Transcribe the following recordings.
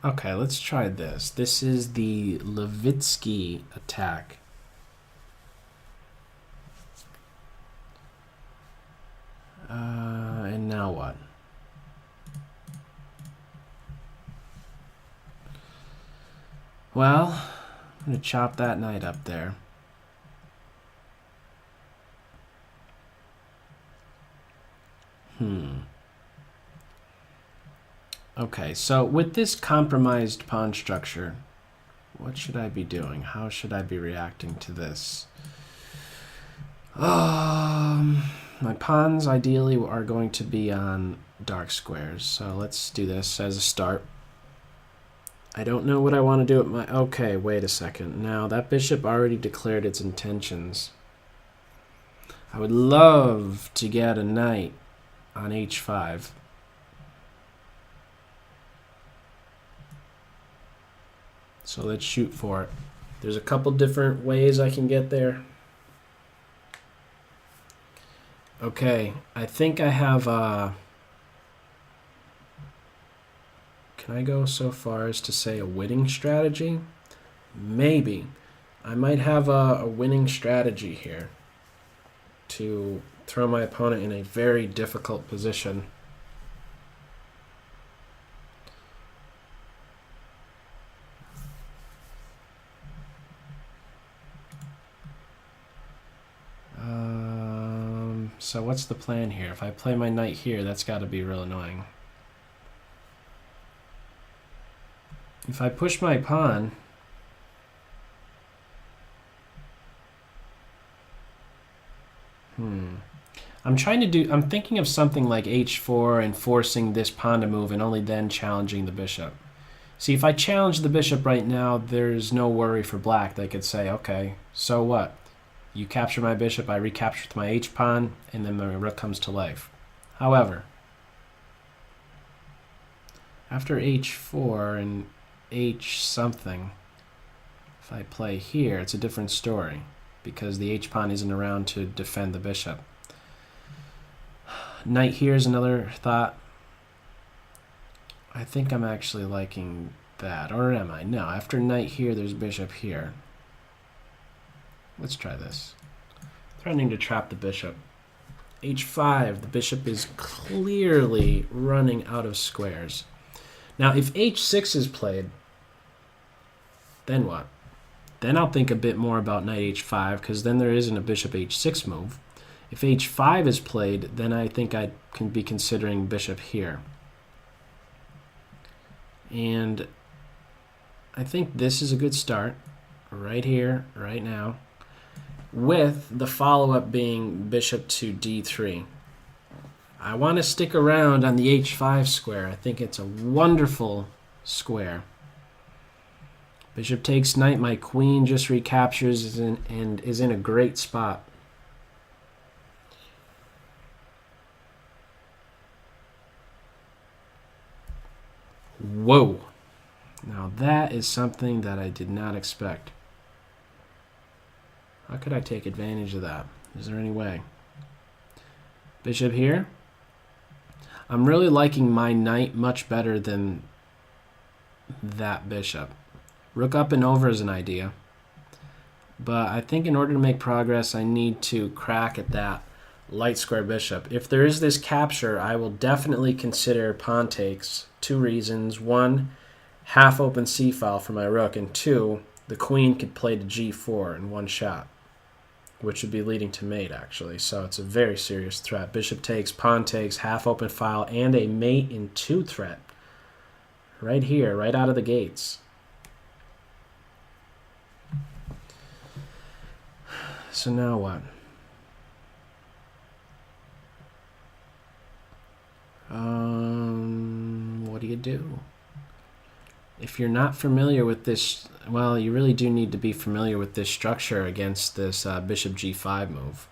Okay, let's try this. This is the Levitsky attack. And now what? Well, I'm going to chop that knight up there. Okay, so with this compromised pawn structure, what should I be doing? How should I be reacting to this? My pawns ideally are going to be on dark squares, so let's do this as a start. I don't know what I want to do with my... Okay, wait a second. Now, that bishop already declared its intentions. I would love to get a knight on h5. So let's shoot for it. There's a couple different ways I can get there. Okay, I think I have can I go so far as to say a winning strategy? Maybe. I might have a winning strategy here to throw my opponent in a very difficult position. So what's the plan here? If I play my knight here, that's got to be real annoying. If I push my pawn, I'm thinking of something like h4 and forcing this pawn to move and only then challenging the bishop. See, if I challenge the bishop right now, there's no worry for black. They could say, okay, so what? You capture my bishop, I recapture with my h-pawn, and then my rook comes to life. However, after h4 and h something, if I play here, it's a different story because the h-pawn isn't around to defend the bishop. Knight here is another thought. I think I'm actually liking that, or am I? No, after knight here, there's bishop here. Let's try this. Threatening to trap the bishop. h5, the bishop is clearly running out of squares. Now, if h6 is played, then what? Then I'll think a bit more about knight h5, because then there isn't a bishop h6 move. If h5 is played, then I think I can be considering bishop here. And I think this is a good start, right here, right now, with the follow-up being bishop to d3. I want to stick around on the h5 square. I think it's a wonderful square. Bishop takes knight. My queen just recaptures and is in a great spot. Whoa. Now that is something that I did not expect. How could I take advantage of that? Is there any way? Bishop here. I'm really liking my knight much better than that bishop. Rook up and over is an idea. But I think in order to make progress, I need to crack at that light square bishop. If there is this capture, I will definitely consider pawn takes. Two reasons. One, half open c-file for my rook. And two, the queen could play to g4 in one shot, which would be leading to mate, actually. So it's a very serious threat. Bishop takes, pawn takes, half open file, and a mate in 2 threat. Right here, right out of the gates. So now what? What do you do? If you're not familiar with this, well, you really do need to be familiar with this structure against this bishop g5 move.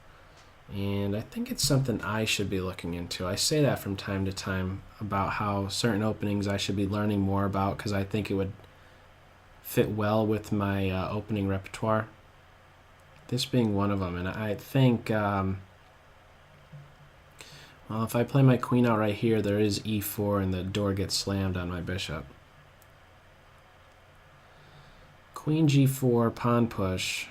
And I think it's something I should be looking into. I say that from time to time about how certain openings I should be learning more about because I think it would fit well with my opening repertoire. This being one of them. And I think, well, if I play my queen out right here, there is e4 and the door gets slammed on my bishop. Queen g4, pawn push.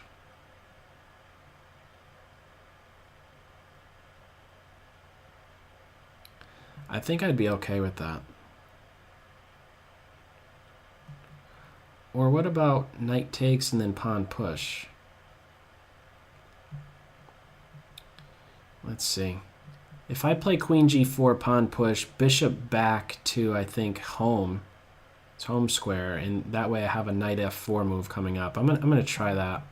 I think I'd be okay with that. Or what about knight takes and then pawn push? Let's see. If I play queen g4, pawn push, bishop back to, I think, home. It's home square, and that way I have a knight f4 move coming up. I'm gonna try that.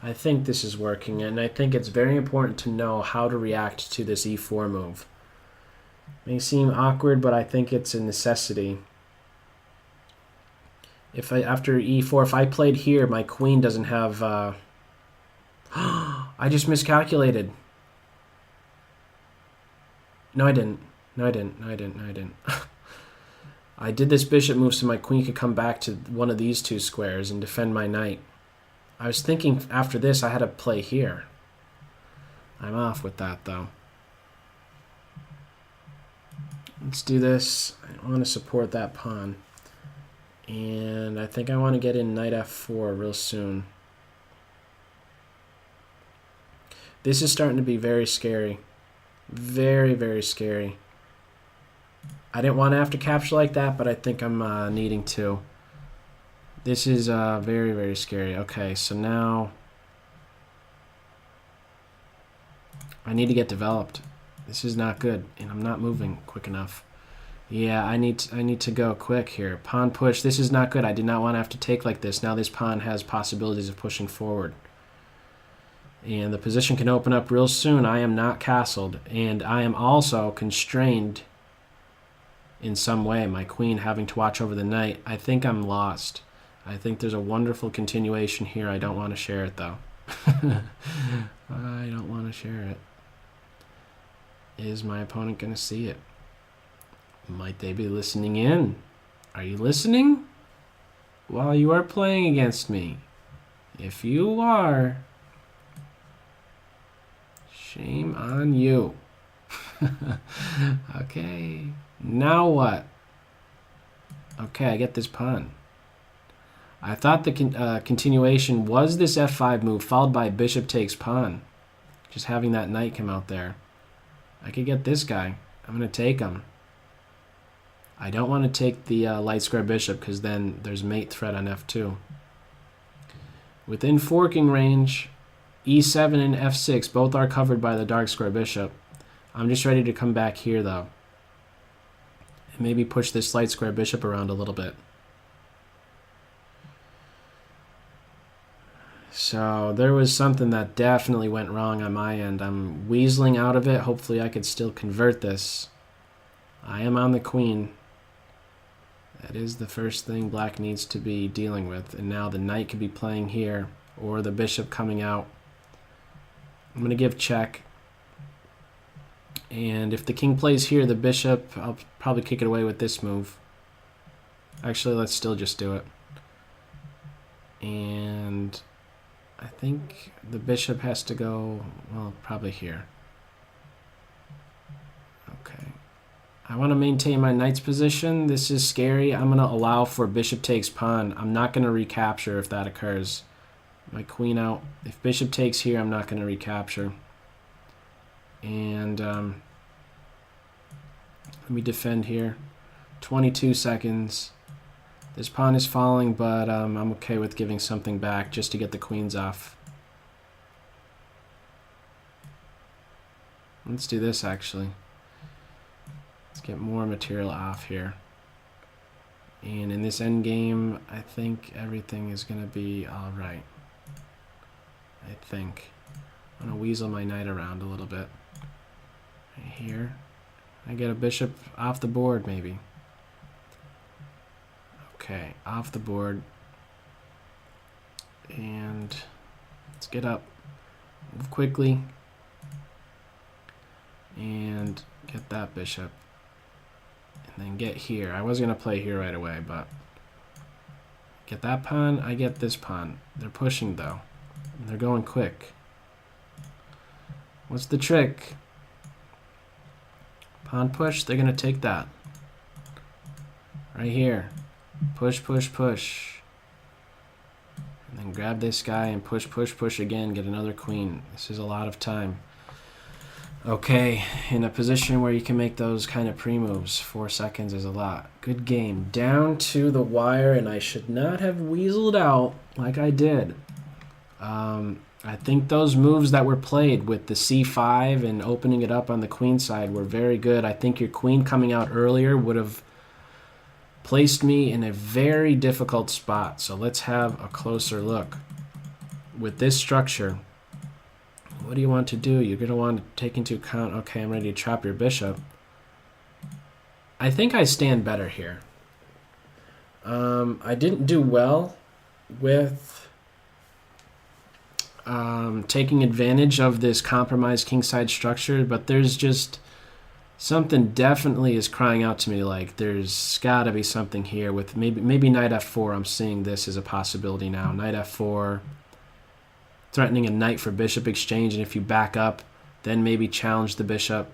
I think this is working, and I think it's very important to know how to react to this e4 move. May seem awkward, but I think it's a necessity. If after e4, if I played here, my queen doesn't have... I just miscalculated. No, I didn't. No, I didn't. No, I didn't. No, I didn't. I did this bishop move so my queen could come back to one of these two squares and defend my knight. I was thinking after this I had to play here. I'm off with that, though. Let's do this. I want to support that pawn. And I think I want to get in knight f4 real soon. This is starting to be very scary. Very, very scary. I didn't want to have to capture like that, but I think I'm needing to. This is very, very scary. Okay, so now I need to get developed. This is not good, and I'm not moving quick enough. Yeah, I need to go quick here. Pawn push. This is not good. I did not want to have to take like this. Now this pawn has possibilities of pushing forward. And the position can open up real soon. I am not castled, and I am also constrained in some way. My queen having to watch over the knight. I think I'm lost. I think there's a wonderful continuation here. I don't want to share it, though. I don't want to share it. Is my opponent going to see it? Might they be listening in? Are you listening? While you are playing against me. If you are, shame on you. Okay. Now what? Okay, I get this pawn. I thought the continuation was this f5 move followed by bishop takes pawn. Just having that knight come out there. I could get this guy. I'm going to take him. I don't want to take the light square bishop because then there's mate threat on f2. Within forking range, e7 and f6 both are covered by the dark square bishop. I'm just ready to come back here, though. And maybe push this light square bishop around a little bit. So there was something that definitely went wrong on my end. I'm weaseling out of it. Hopefully I could still convert this. I am on the queen. That is the first thing black needs to be dealing with. And now the knight could be playing here, or the bishop coming out. I'm going to give check. And if the king plays here, the bishop, I'll probably kick it away with this move. Actually, let's still just do it. And I think the bishop has to go, well, probably here. Okay. I want to maintain my knight's position. This is scary. I'm going to allow for bishop takes pawn. I'm not going to recapture if that occurs. My queen out. If bishop takes here, I'm not going to recapture. And let me defend here. 22 seconds. This pawn is falling, but I'm okay with giving something back just to get the queens off. Let's do this, actually. Let's get more material off here. And in this endgame, I think everything is going to be all right. I think. I'm going to weasel my knight around a little bit. Right here. I get a bishop off the board, maybe. Okay, off the board. And let's get up. Move quickly. And get that bishop. And then get here. I was going to play here right away, but get that pawn, I get this pawn. They're pushing, though. And they're going quick. What's the trick? Pawn push, they're going to take that. Right here. Push, push, push. And then grab this guy and push, push, push again, get another queen. This is a lot of time. Okay, in a position where you can make those kind of pre-moves, 4 seconds is a lot. Good game. Down to the wire, and I should not have weaseled out like I did. I think those moves that were played with the c5 and opening it up on the queen side were very good. I think your queen coming out earlier would have placed me in a very difficult spot. So let's have a closer look. With this structure, what do you want to do? You're going to want to take into account, okay, I'm ready to trap your bishop. I think I stand better here. I didn't do well with taking advantage of this compromised kingside structure, but there's just something definitely is crying out to me, like there's got to be something here with maybe knight f4. I'm seeing this as a possibility now. Knight f4, threatening a knight for bishop exchange, and if you back up, then maybe challenge the bishop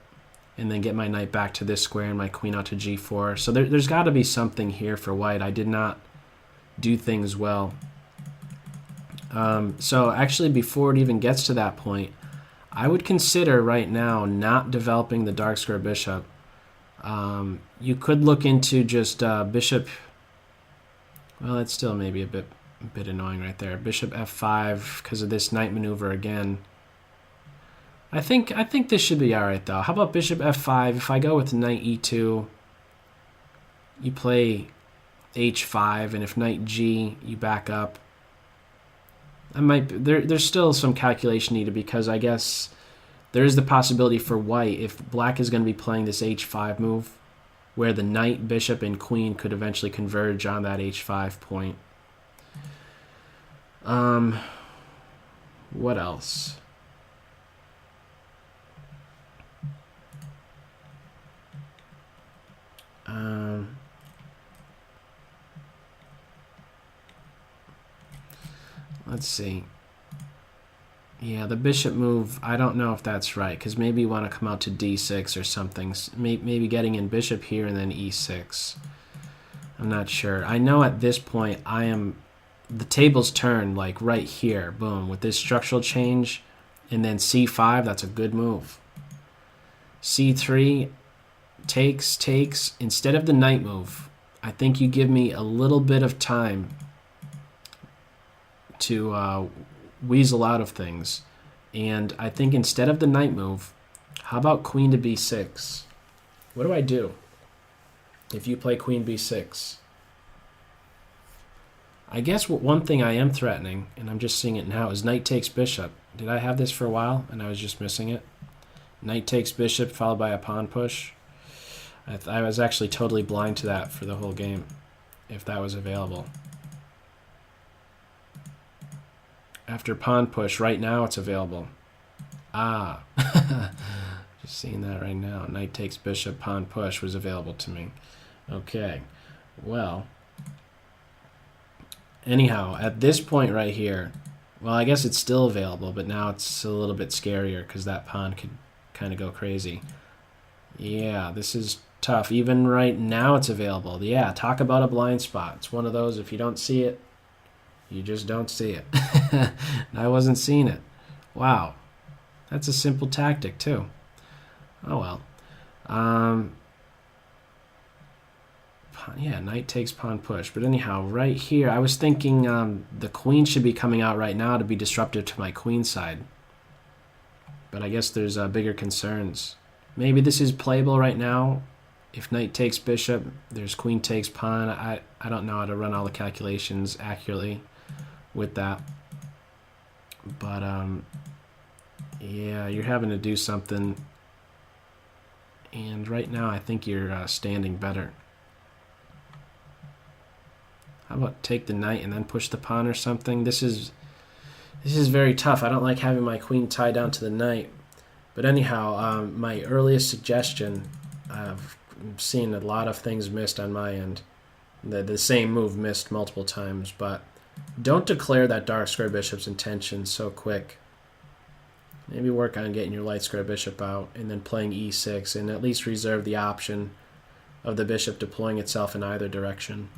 and then get my knight back to this square and my queen out to g4. So there's got to be something here for white. I did not do things well. So actually, before it even gets to that point, I would consider right now not developing the dark square bishop. You could look into just bishop. Well, it's still maybe a bit annoying right there. Bishop f5 because of this knight maneuver again. I think this should be all right though. How about bishop f5? If I go with knight e2, you play h5, and if knight g, you back up. There's still some calculation needed, because I guess there is the possibility for white, if black is going to be playing this h5 move, where the knight, bishop, and queen could eventually converge on that h5 point. What else? Let's see. Yeah, the bishop move, I don't know if that's right, because maybe you want to come out to d6 or something. Maybe getting in bishop here and then e6. I'm not sure. I know at this point the table's turned like right here. Boom. With this structural change and then c5, that's a good move. c3, takes. Instead of the knight move, I think you give me a little bit of time to weasel out of things. And I think instead of the knight move, how about queen to b6? What do I do if you play queen b6? I guess one thing I am threatening, and I'm just seeing it now, is knight takes bishop. Did I have this for a while and I was just missing it? Knight takes bishop followed by a pawn push. I was actually totally blind to that for the whole game, if that was available. After pawn push, right now it's available. Ah, just seeing that right now. Knight takes bishop, pawn push was available to me. Okay, well, anyhow, at this point right here, well, I guess it's still available, but now it's a little bit scarier because that pawn could kind of go crazy. Yeah, this is tough. Even right now it's available. Yeah, talk about a blind spot. It's one of those, if you don't see it, you just don't see it. I wasn't seeing it. Wow. That's a simple tactic, too. Oh, well. Yeah, knight takes pawn push. But anyhow, right here, I was thinking the queen should be coming out right now to be disruptive to my queen side. But I guess there's bigger concerns. Maybe this is playable right now. If knight takes bishop, there's queen takes pawn. I don't know how to run all the calculations accurately with that, but yeah, you're having to do something, and right now I think you're standing better. How about take the knight and then push the pawn or something? This is very tough. I don't like having my queen tied down to the knight, but anyhow, my earliest suggestion, I've seen a lot of things missed on my end. The same move missed multiple times, but don't declare that dark square bishop's intention so quick. Maybe work on getting your light square bishop out and then playing e6, and at least reserve the option of the bishop deploying itself in either direction.